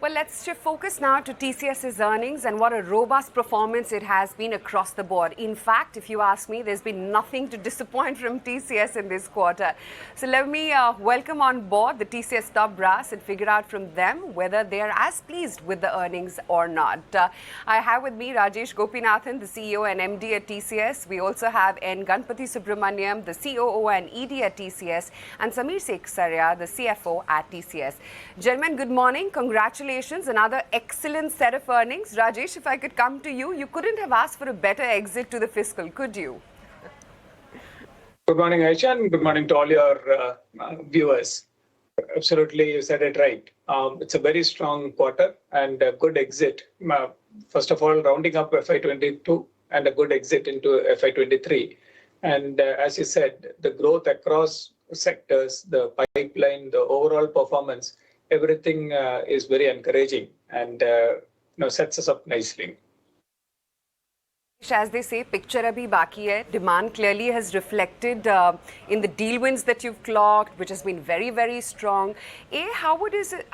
Well, let's shift focus now to TCS's earnings and what a robust performance it has been across the board. In fact, if you ask me, there's been nothing to disappoint from TCS in this quarter. So let me welcome on board the TCS top brass and figure out from them whether they are as pleased with the earnings or not. I have with me Rajesh Gopinathan, the CEO and MD at TCS. We also have Ganapathy Subramaniam, the COO and ED at TCS, and Samir Seksaria, the CFO at TCS. Gentlemen, good morning. Congratulations. Another excellent set of earnings. Rajesh, if I could come to you, you couldn't have asked for a better exit to the fiscal, could you? Good morning, Aisha, and good morning to all your viewers. Absolutely, you said it right. It's a very strong quarter and a good exit. First of all, rounding up FY22 and a good exit into FY23. And as you said, the growth across sectors, the pipeline, the overall performance, everything is very encouraging and sets us up nicely. As they say, picture abhi baki hai. Demand clearly has reflected in the deal wins that you've clocked, which has been very, very strong. How is it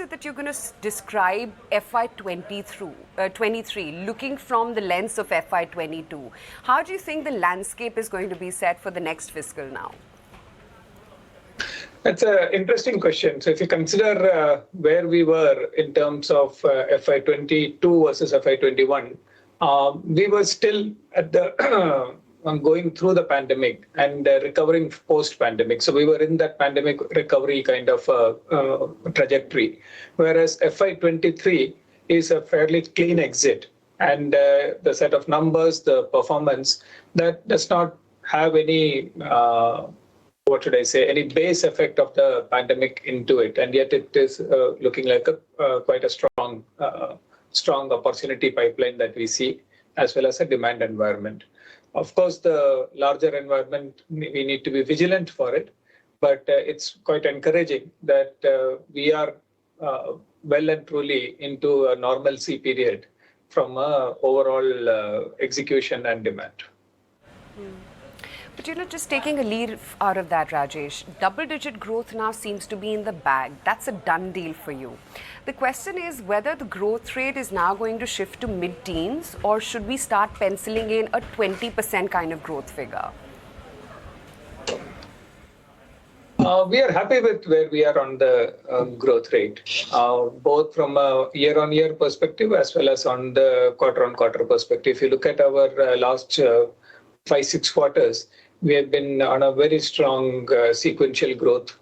that you're going to describe FY23, looking from the lens of FY22? How do you think the landscape is going to be set for the next fiscal now? That's an interesting question. So if you consider where we were in terms of FY22 versus FY21, we were still at the going through the pandemic and recovering post-pandemic. So we were in that pandemic recovery kind of trajectory, whereas FY23 is a fairly clean exit. And the set of numbers, the performance, that does not have any any base effect of the pandemic into it, and yet it is looking like quite a strong opportunity pipeline that we see, as well as a demand environment. Of course, the larger environment, we need to be vigilant for it, but it's quite encouraging that we are well and truly into a normalcy period from overall execution and demand. But just taking a lead out of that, Rajesh, double-digit growth now seems to be in the bag. That's a done deal for you. The question is whether the growth rate is now going to shift to mid-teens, or should we start penciling in a 20% kind of growth figure? We are happy with where we are on the growth rate, both from a year-on-year perspective as well as on the quarter-on-quarter perspective. If you look at our last 5-6 quarters, we have been on a very strong sequential growth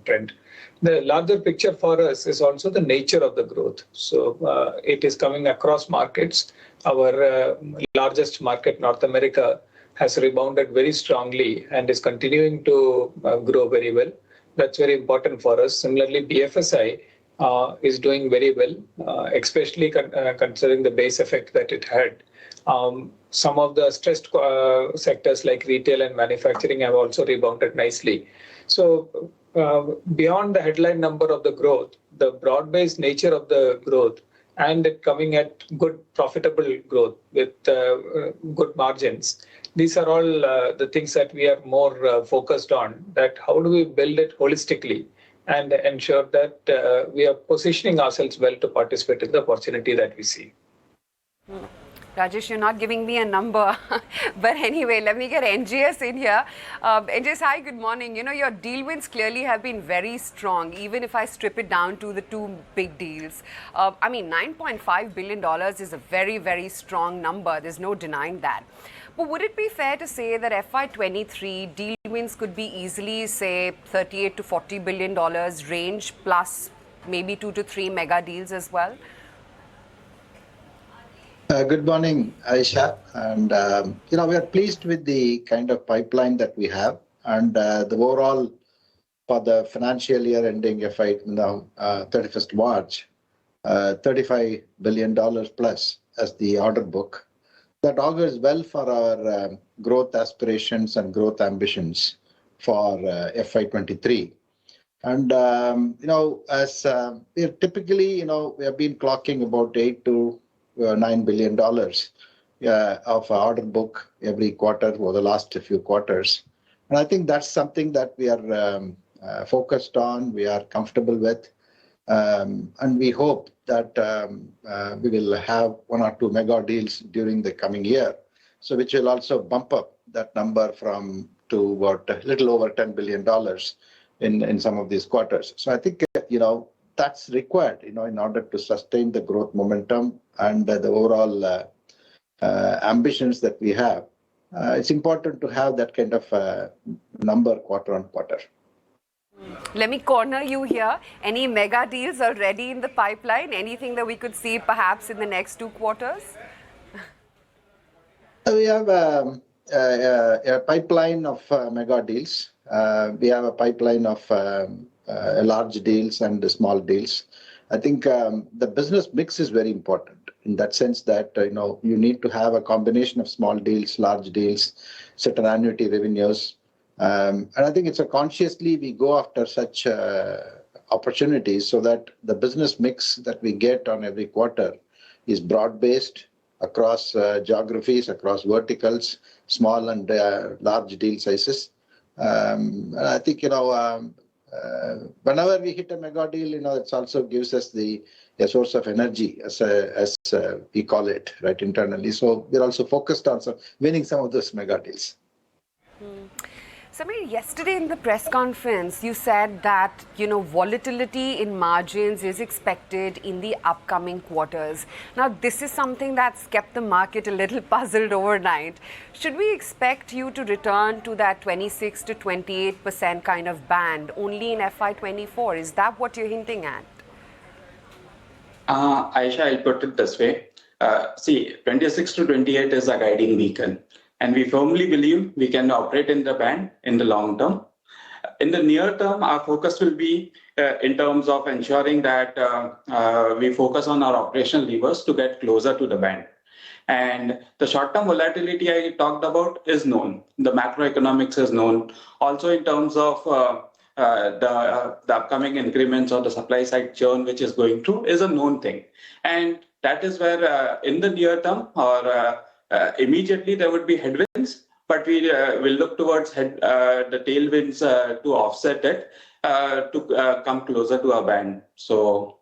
trend. The larger picture for us is also the nature of the growth. So it is coming across markets. Our largest market, North America, has rebounded very strongly and is continuing to grow very well. That's very important for us. Similarly, BFSI is doing very well, especially considering the base effect that it had. Some of the stressed sectors like retail and manufacturing have also rebounded nicely. So beyond the headline number of the growth, the broad-based nature of the growth and it coming at good profitable growth with good margins, these are all the things that we are more focused on, that how do we build it holistically and ensure that we are positioning ourselves well to participate in the opportunity that we see. Rajesh, you're not giving me a number. But anyway, let me get NGS in here. NGS, hi, good morning. Your deal wins clearly have been very strong, even if I strip it down to the two big deals. $9.5 billion is a very, very strong number. There's no denying that. But would it be fair to say that FY23 deal wins could be easily, say, $38 to $40 billion range, plus maybe 2 to 3 mega deals as well? Good morning, Aisha. And, we are pleased with the kind of pipeline that we have. And the overall, for the financial year ending 31st March, $35 billion plus as the order book. That augurs well for our growth aspirations and growth ambitions for FY23. And, as we have typically, we have been clocking about $8 to $9 billion of order book every quarter over the last few quarters. And I think that's something that we are focused on, we are comfortable with. And we hope that we will have one or two mega deals during the coming year, so which will also bump up that number from to about a little over $10 billion in some of these quarters. So I think, that's required, in order to sustain the growth momentum and the overall ambitions that we have. It's important to have that kind of number quarter on quarter. Let me corner you here. Any mega deals already in the pipeline? Anything that we could see perhaps in the next 2 quarters? We have a pipeline of mega deals. We have a pipeline of large deals and the small deals. I think the business mix is very important in that sense that, you need to have a combination of small deals, large deals, certain annuity revenues. And I think it's consciously we go after such opportunities so that the business mix that we get on every quarter is broad-based across geographies, across verticals, small and large deal sizes. And I think, whenever we hit a mega deal, it also gives us a source of energy, as we call it, right, internally. So we're also focused on winning some of those mega deals. Samir, yesterday in the press conference, you said that, volatility in margins is expected in the upcoming quarters. Now, this is something that's kept the market a little puzzled overnight. Should we expect you to return to that 26 to 28% kind of band only in FY24? Is that what you're hinting at? Aisha, I'll put it this way. 26 to 28 is a guiding beacon. And we firmly believe we can operate in the band in the long term. In the near term, our focus will be in terms of ensuring that we focus on our operational levers to get closer to the band. And the short-term volatility I talked about is known. The macroeconomics is known. Also in terms of the upcoming increments or the supply side churn which is going through is a known thing. And that is where in the near term or immediately there would be headwinds, but we will look towards the tailwinds to offset it to come closer to our band. So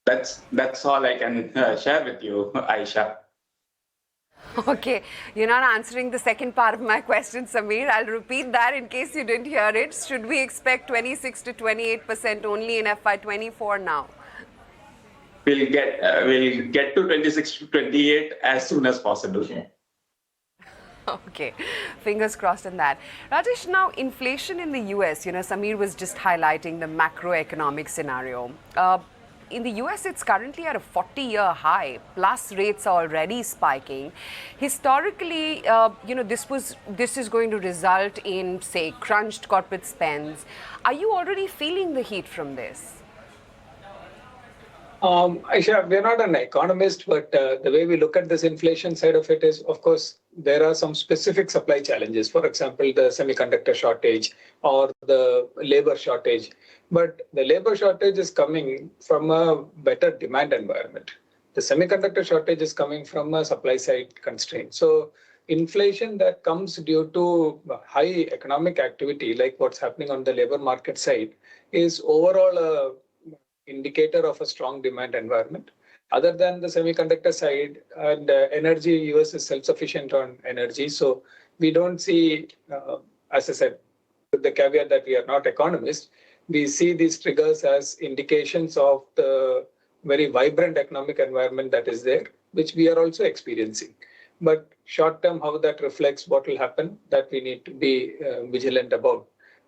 that's all I can share with you, Aisha. Okay, you're not answering the second part of my question, Samir. I'll repeat that in case you didn't hear it. Should we expect 26 to 28% only in FY24 now? We'll get to 26 to 28 as soon as possible. Okay, fingers crossed on that. Rajesh, now inflation in the US, Samir was just highlighting the macroeconomic scenario. In the US, it's currently at a 40-year high, plus rates are already spiking. Historically, this is going to result in, say, crunched corporate spends. Are you already feeling the heat from this? Aisha, we're not an economist, but the way we look at this inflation side of it is, of course, there are some specific supply challenges. For example, the semiconductor shortage or the labor shortage. But the labor shortage is coming from a better demand environment. The semiconductor shortage is coming from a supply side constraint. So inflation that comes due to high economic activity, like what's happening on the labor market side, is overall a indicator of a strong demand environment. Other than the semiconductor side and energy, US is self-sufficient on energy. So we don't see, as I said, with the caveat that we are not economists, we see these triggers as indications of the very vibrant economic environment that is there, which we are also experiencing. But short term, how that reflects what will happen, that we need to be vigilant about.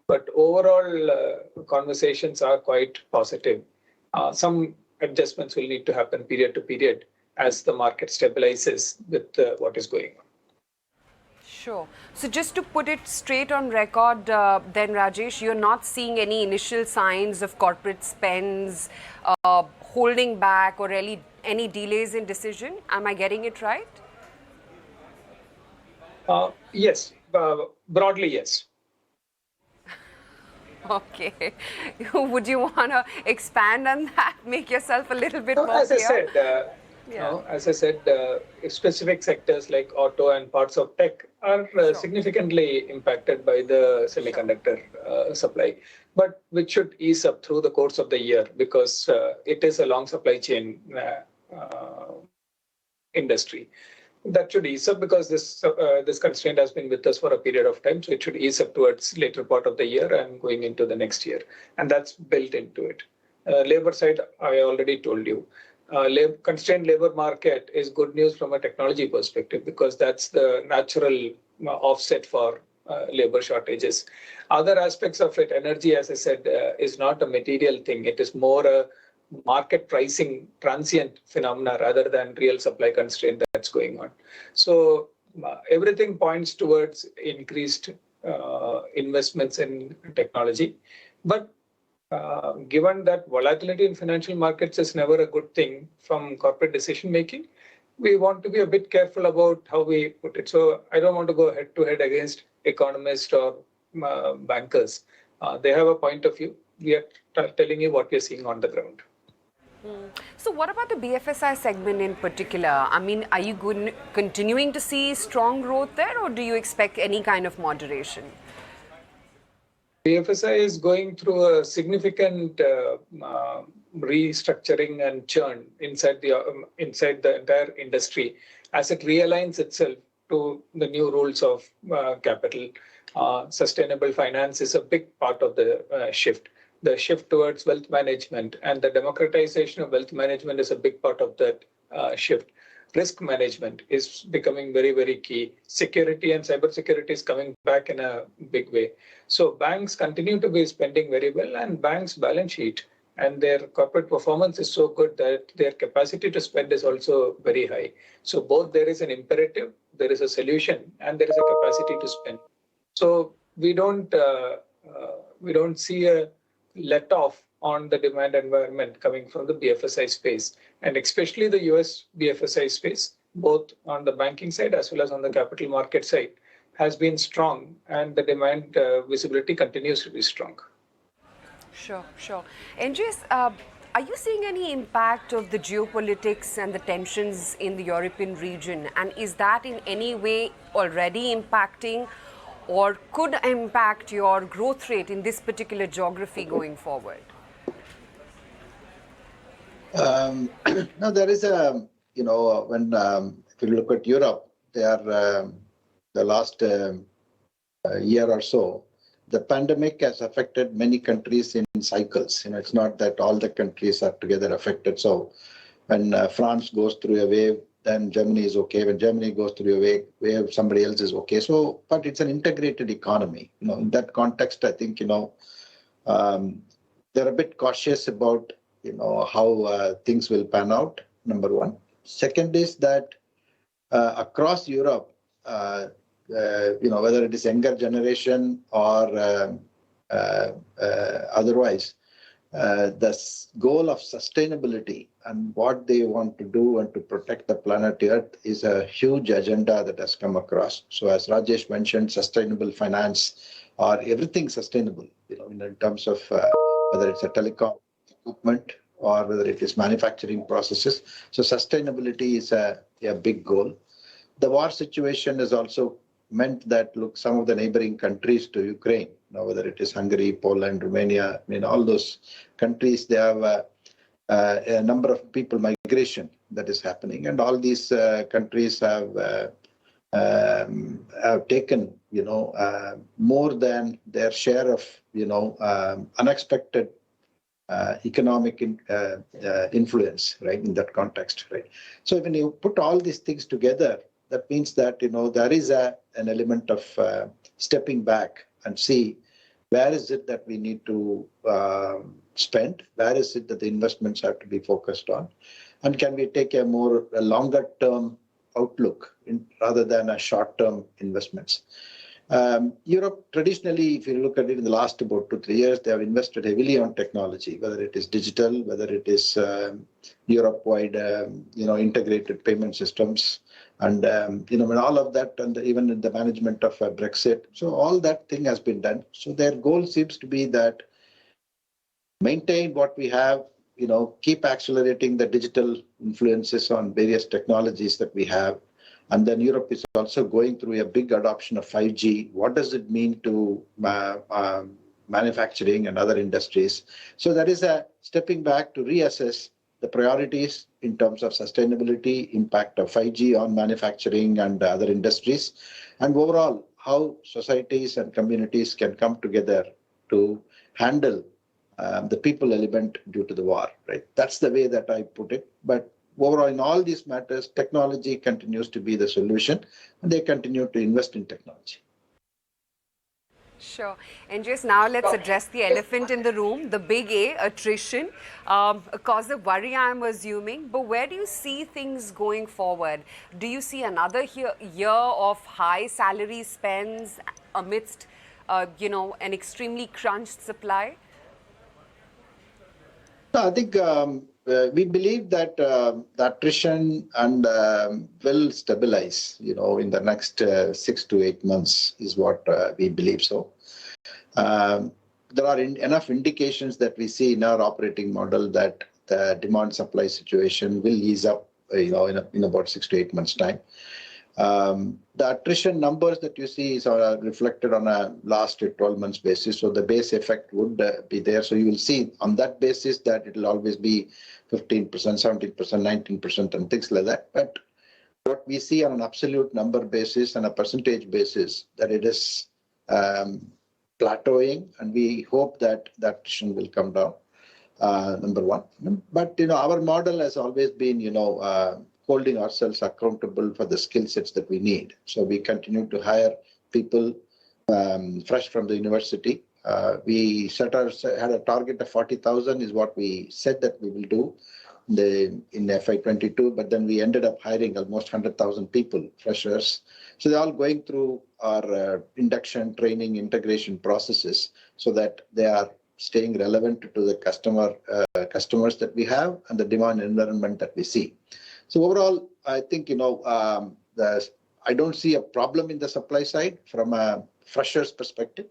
But overall, conversations are quite positive. Some adjustments will need to happen period to period as the market stabilizes with what is going on. Sure. So just to put it straight on record, then Rajesh, you're not seeing any initial signs of corporate spends holding back or any delays in decision. Am I getting it right? Yes, broadly, yes. Okay. Would you want to expand on that? Make yourself a little bit more As I clear? said, Yeah. As I said, specific sectors like auto and parts of tech are Sure. significantly impacted by the semiconductor supply, but which should ease up through the course of the year because it is a long supply chain industry. That should ease up because this constraint has been with us for a period of time, so it should ease up towards later part of the year and going into the next year, and that's built into it. Labor side, I already told you. Constrained labor market is good news from a technology perspective because that's the natural offset for labor shortages. Other aspects of it, energy, as I said, is not a material thing. It is more a market pricing transient phenomena rather than real supply constraint that's going on. So everything points towards increased investments in technology. But given that volatility in financial markets is never a good thing from corporate decision making, we want to be a bit careful about how we put it. So I don't want to go head to head against economists or bankers. They have a point of view. We are telling you what we are seeing on the ground. So what about the BFSI segment in particular? I mean, are you continuing to see strong growth there, or do you expect any kind of moderation? BFSI is going through a significant restructuring and churn inside the entire industry as it realigns itself to the new rules of capital. Sustainable finance is a big part of the shift. The shift towards wealth management and the democratization of wealth management is a big part of that shift. Risk management is becoming very, very key. Security and cybersecurity is coming back in a big way. So banks continue to be spending very well, and banks' balance sheet and their corporate performance is so good that their capacity to spend is also very high. So both there is an imperative, there is a solution, and there is a capacity to spend. So we don't see a let off on the demand environment coming from the BFSI space, and especially the US BFSI space, both on the banking side as well as on the capital market side, has been strong, and the demand visibility continues to be strong. Sure, sure. NGS, are you seeing any impact of the geopolitics and the tensions in the European region? And is that in any way already impacting or could impact your growth rate in this particular geography going forward? No, there is a, when if you look at Europe, they are the last year or so, the pandemic has affected many countries in cycles. It's not that all the countries are together affected. So when France goes through a wave, then Germany is okay. When Germany goes through a wave, somebody else is okay. So, but it's an integrated economy. In that context, I think, they're a bit cautious about, how things will pan out, number one. Second is that across Europe, whether it is younger generation or otherwise, the goal of sustainability and what they want to do and to protect the planet Earth is a huge agenda that has come across. So as Rajesh mentioned, sustainable finance or everything sustainable, in terms of whether it's a telecom equipment or whether it is manufacturing processes. So sustainability is a big goal. The war situation has also meant that, look, some of the neighboring countries to Ukraine, whether it is Hungary, Poland, Romania, all those countries, they have a number of people migration that is happening. And all these countries have taken, more than their share of, unexpected economic influence, right, in that context, right? So when you put all these things together, that means that, there is an element of stepping back and see where is it that we need to spend, where is it that the investments have to be focused on, and can we take a longer term outlook rather than a short term investments. Europe, traditionally, if you look at it in the last about 2-3 years, they have invested heavily on technology, whether it is digital, whether it is Europe-wide, integrated payment systems, and all of that, and even in the management of Brexit. So all that thing has been done. So their goal seems to be that maintain what we have, keep accelerating the digital influences on various technologies that we have. And then Europe is also going through a big adoption of 5G. What does it mean to manufacturing and other industries? So that is a stepping back to reassess the priorities in terms of sustainability, impact of 5G on manufacturing and other industries, and overall how societies and communities can come together to handle the people element due to the war, right? That's the way that I put it. But overall, in all these matters, technology continues to be the solution, and they continue to invest in technology. Sure. And just now let's address the elephant in the room, the big A, attrition. A cause of worry, I'm assuming. But where do you see things going forward? Do you see another year of high salary spends amidst, an extremely crunched supply? No, I think we believe that the attrition and will stabilize, in the next 6 to 8 months is what we believe so. There are enough indications that we see in our operating model that the demand supply situation will ease up, in about 6 to 8 months' time. The attrition numbers that you see are reflected on a last 12 months basis. So the base effect would be there. So you will see on that basis that it will always be 15%, 17%, 19% and things like that. But what we see on an absolute number basis and a percentage basis, that it is plateauing, and we hope that the attrition will come down, number one. But, our model has always been, holding ourselves accountable for the skill sets that we need. So we continue to hire people fresh from the university. We had a target of 40,000 is what we said that we will do in FY22, but then we ended up hiring almost 100,000 people, freshers. So they're all going through our induction, training, integration processes so that they are staying relevant to the customers that we have and the demand environment that we see. So overall, I think, I don't see a problem in the supply side from a freshers perspective.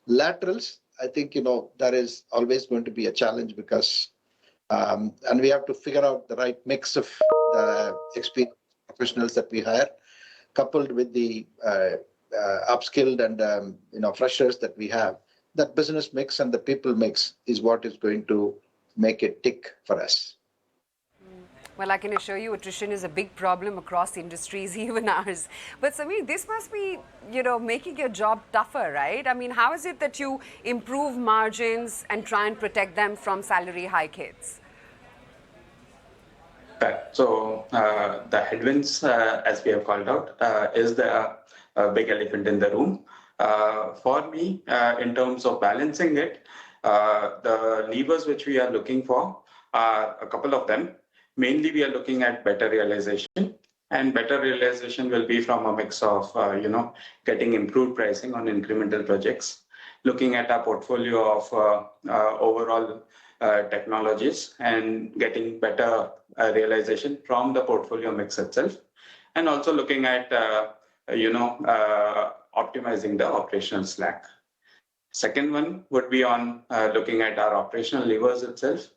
Laterals, I think, that is always going to be a challenge because, and we have to figure out the right mix of the experienced professionals that we hire, coupled with the upskilled and, freshers that we have. That business mix and the people mix is what is going to make it tick for us. Well, I can assure you attrition is a big problem across industries, even ours. But Samir, this must be, making your job tougher, right? I mean, how is it that you improve margins and try and protect them from salary hike hits? So the headwinds, as we have called out, is the big elephant in the room. For me, in terms of balancing it, the levers which we are looking for are a couple of them. Mainly, we are looking at better realization, and better realization will be from a mix of, getting improved pricing on incremental projects, looking at our portfolio of overall technologies and getting better realization from the portfolio mix itself, and also looking at, optimizing the operational slack. Second one would be on looking at our operational levers itself,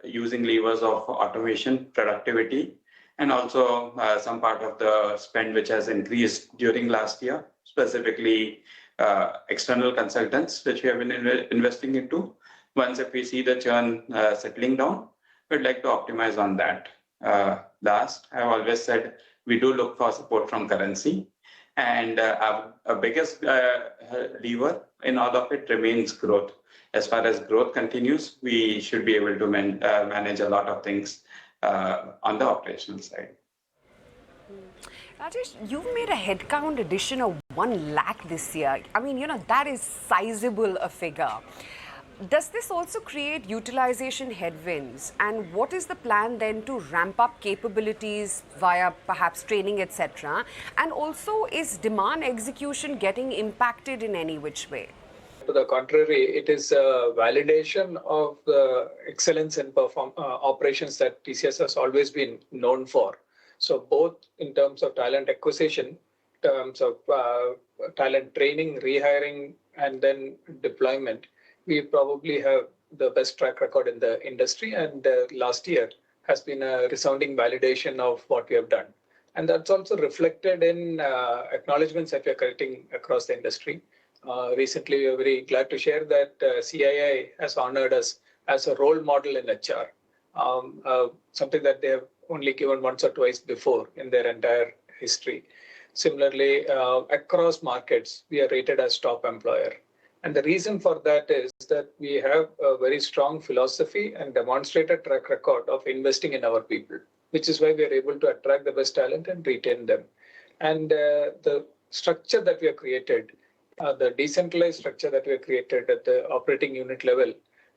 using levers of automation, productivity, and also some part of the spend which has increased during last year, specifically external consultants, which we have been investing into. Once if we see the churn settling down, we'd like to optimize on that. Last, I've always said we do look for support from currency. And our biggest lever in all of it remains growth. As far as growth continues, we should be able to manage a lot of things on the operational side. Rajesh, you've made a headcount addition of 1 lakh this year. I mean, that is sizable a figure. Does this also create utilization headwinds? And what is the plan then to ramp up capabilities via perhaps training, etc.? And also, is demand execution getting impacted in any which way? To the contrary, it is a validation of the excellence in operations that TCS has always been known for. So both in terms of talent acquisition, in terms of talent training, rehiring, and then deployment, we probably have the best track record in the industry, and last year has been a resounding validation of what we have done. And that's also reflected in acknowledgements that we are getting across the industry. Recently, we are very glad to share that CII has honored us as a role model in HR, something that they have only given once or twice before in their entire history. Similarly, across markets, we are rated as top employer. And the reason for that is that we have a very strong philosophy and demonstrated track record of investing in our people, which is why we are able to attract the best talent and retain them. And the structure that we have created, the decentralized structure that we have created at the operating unit level,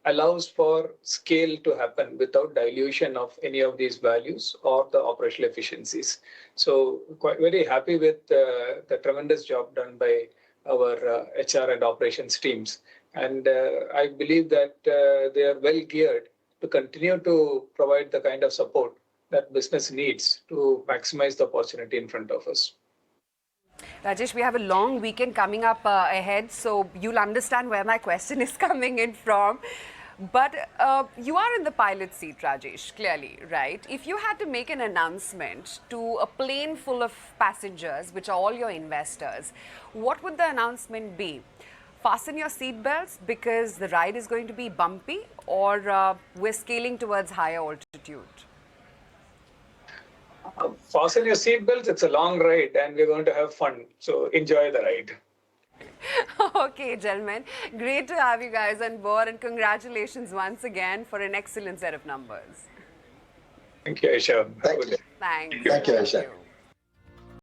allows for scale to happen without dilution of any of these values or the operational efficiencies. So quite very happy with the tremendous job done by our HR and operations teams. And I believe that they are well geared to continue to provide the kind of support that business needs to maximize the opportunity in front of us. Rajesh, we have a long weekend coming up ahead, so you'll understand where my question is coming in from. But you are in the pilot seat, Rajesh, clearly, right? If you had to make an announcement to a plane full of passengers, which are all your investors, what would the announcement be? Fasten your seatbelts because the ride is going to be bumpy, or we're scaling towards higher altitude? Fasten your seatbelts. It's a long ride and we're going to have fun. So enjoy the ride. Okay, gentlemen. Great to have you guys on board, and congratulations once again for an excellent set of numbers. Thank you, Aisha. Thank you. Thanks. Thank you, Aisha.